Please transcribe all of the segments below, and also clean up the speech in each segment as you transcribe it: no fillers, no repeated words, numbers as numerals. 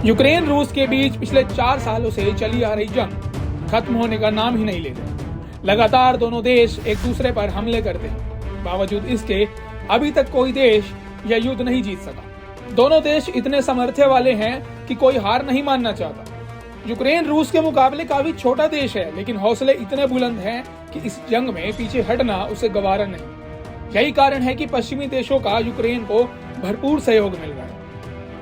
Ukraine रूस के बीच पिछले 4 सालों से चली आ रही जंग खत्म होने का नाम ही नहीं ले रही। लगातार दोनों देश एक दूसरे पर हमले करते हैं। बावजूद इसके अभी तक कोई देश यह युद्ध नहीं जीत सका। दोनों देश इतने सामर्थ्य वाले हैं कि कोई हार नहीं मानना चाहता। यूक्रेन रूस के मुकाबले काफी छोटा देश है, लेकिन हौसले इतने बुलंद हैं कि इस जंग में पीछे हटना उसे गवारा नहीं। यही कारण है कि पश्चिमी देशों का यूक्रेन को भरपूर सहयोग मिल रहा है।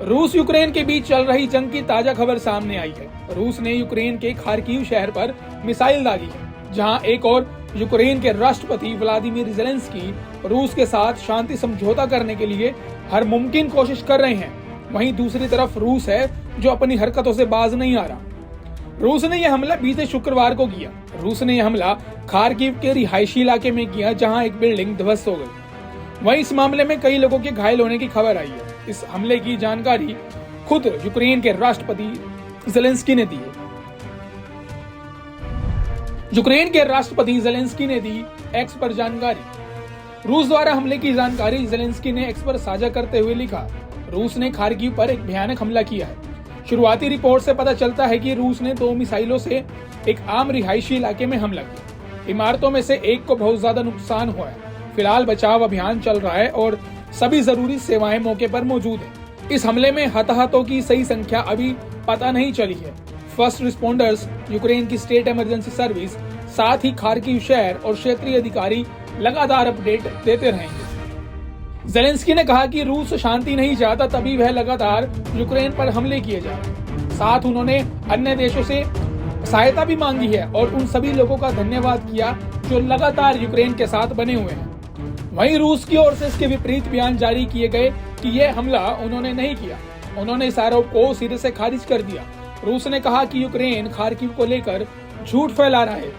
रूस यूक्रेन के बीच चल रही जंग की ताजा खबर सामने आई है। रूस ने यूक्रेन के खार्किव शहर पर मिसाइल दागी है, जहां एक और यूक्रेन के राष्ट्रपति व्लादिमीर ज़ेलेंस्की रूस के साथ शांति समझौता करने के लिए हर मुमकिन कोशिश कर रहे हैं। वहीं दूसरी तरफ रूस है जो अपनी हरकतों से बाज नहीं आ रहा। रूस ने यह हमला बीते शुक्रवार को किया। रूस ने यह हमला खार्किव के रिहायशी इलाके में किया, जहां एक बिल्डिंग ध्वस्त हो गई। वहीं इस मामले में कई लोगों के घायल होने की खबर आई है। इस हमले की जानकारी खुद यूक्रेन के राष्ट्रपति ज़ेलेंस्की ने दी है। यूक्रेन के राष्ट्रपति ज़ेलेंस्की ने दी एक्स पर जानकारी। रूस द्वारा हमले की जानकारी ज़ेलेंस्की ने एक्स पर साझा करते हुए लिखा, रूस ने खार्किव पर एक भयानक हमला किया है। शुरुआती रिपोर्ट से पता चलता है कि रूस ने 2 मिसाइलों से एक आम रिहायशी इलाके में हमला किया। इमारतों में से एक को बहुत ज्यादा नुकसान हुआ है। फिलहाल बचाव अभियान चल रहा है और सभी जरूरी सेवाएं मौके पर मौजूद हैं। इस हमले में हताहतों की सही संख्या अभी पता नहीं चली है। फर्स्ट रिस्पोंडर्स, यूक्रेन की स्टेट इमरजेंसी सर्विस, साथ ही खार्किव शहर और क्षेत्रीय अधिकारी लगातार अपडेट देते रहेंगे। ज़ेलेंस्की ने कहा कि रूस शांति नहीं चाहता, तभी वह लगातार यूक्रेन पर हमले किए जा रहे हैं। साथ उन्होंने अन्य देशों से सहायता भी मांगी है और उन सभी लोगों का धन्यवाद किया जो लगातार यूक्रेन के साथ बने हुए हैं। वहीं रूस की ओर से इसके विपरीत बयान जारी किए गए कि यह हमला उन्होंने नहीं किया। उन्होंने इस आरोप को सिरे से खारिज कर दिया। रूस ने कहा कि यूक्रेन खार्किव को लेकर झूठ फैला रहा है।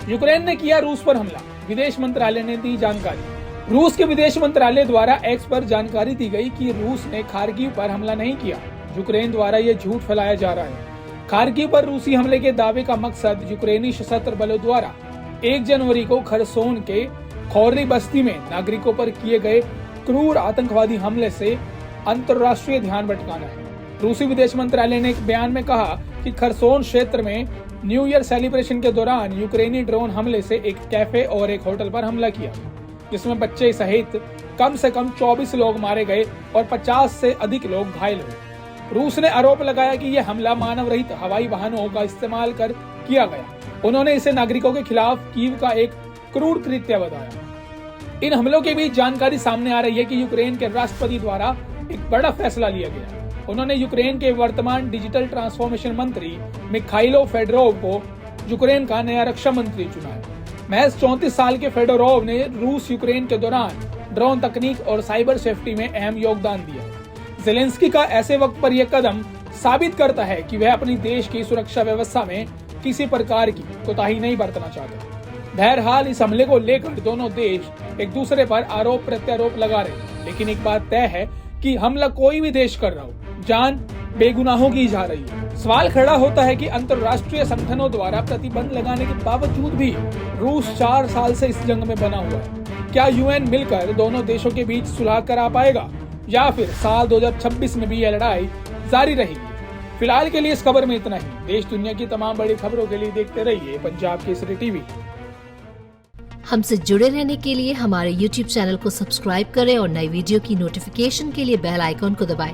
यूक्रेन ने किया रूस पर हमला, विदेश मंत्रालय ने दी जानकारी। रूस के विदेश मंत्रालय द्वारा एक्स पर जानकारी दी गई कि रूस ने खार्किव पर हमला नहीं किया। यूक्रेन द्वारा यह झूठ फैलाया जा रहा है। खार्किव पर रूसी हमले के दावे का मकसद यूक्रेनी सशस्त्र बलों द्वारा 1 जनवरी को खरसोन के खौरी बस्ती में नागरिकों पर किए गए क्रूर आतंकवादी हमले से अंतर्राष्ट्रीय ध्यान भटकाना है। रूसी विदेश मंत्रालय ने एक बयान में कहा कि खरसोन क्षेत्र में न्यू ईयर सेलिब्रेशन के दौरान यूक्रेनी ड्रोन हमले से एक कैफे और एक होटल पर हमला किया, जिसमें बच्चे सहित कम से कम 24 लोग मारे गए और 50 से अधिक लोग घायल हुए। रूस ने आरोप लगाया कि यह हमला मानव रहित हवाई वाहनों का इस्तेमाल कर किया गया। उन्होंने इसे नागरिकों के खिलाफ कीव का एक क्रूर कृत्य बताया। इन हमलों के बीच जानकारी सामने आ रही है कि यूक्रेन के राष्ट्रपति द्वारा एक बड़ा फैसला लिया गया। उन्होंने यूक्रेन के वर्तमान डिजिटल ट्रांसफॉर्मेशन मंत्री मिखाइलो फेडोरोव को यूक्रेन का नया रक्षा मंत्री चुना है। महज 34 साल के फेडोरोव ने रूस यूक्रेन के दौरान ड्रोन तकनीक और साइबर सेफ्टी में अहम योगदान दिया। ज़ेलेंस्की का ऐसे वक्त पर यह कदम साबित करता है कि वह अपनी देश की सुरक्षा व्यवस्था में किसी प्रकार की कोताही नहीं बरतना चाहते। बहरहाल इस हमले को लेकर दोनों देश एक दूसरे पर आरोप प्रत्यारोप लगा रहे हैं, लेकिन एक बात तय है कि हमला कोई भी देश कर रहा हो, जान बेगुनाहों की जा रही है। सवाल खड़ा होता है कि अंतर्राष्ट्रीय संगठनों द्वारा प्रतिबंध लगाने के बावजूद भी रूस 4 साल से इस जंग में बना हुआ है। क्या यूएन मिलकर दोनों देशों के बीच सुलह करा पाएगा या फिर साल 2026 में भी यह लड़ाई जारी रहेगी? फिलहाल के लिए इस खबर में इतना ही। देश दुनिया की तमाम बड़ी खबरों के लिए देखते रहिए पंजाब केसरी टीवी। हमसे जुड़े रहने के लिए हमारे YouTube चैनल को सब्सक्राइब करें और नई वीडियो की नोटिफिकेशन के लिए बेल आइकॉन को दबाएं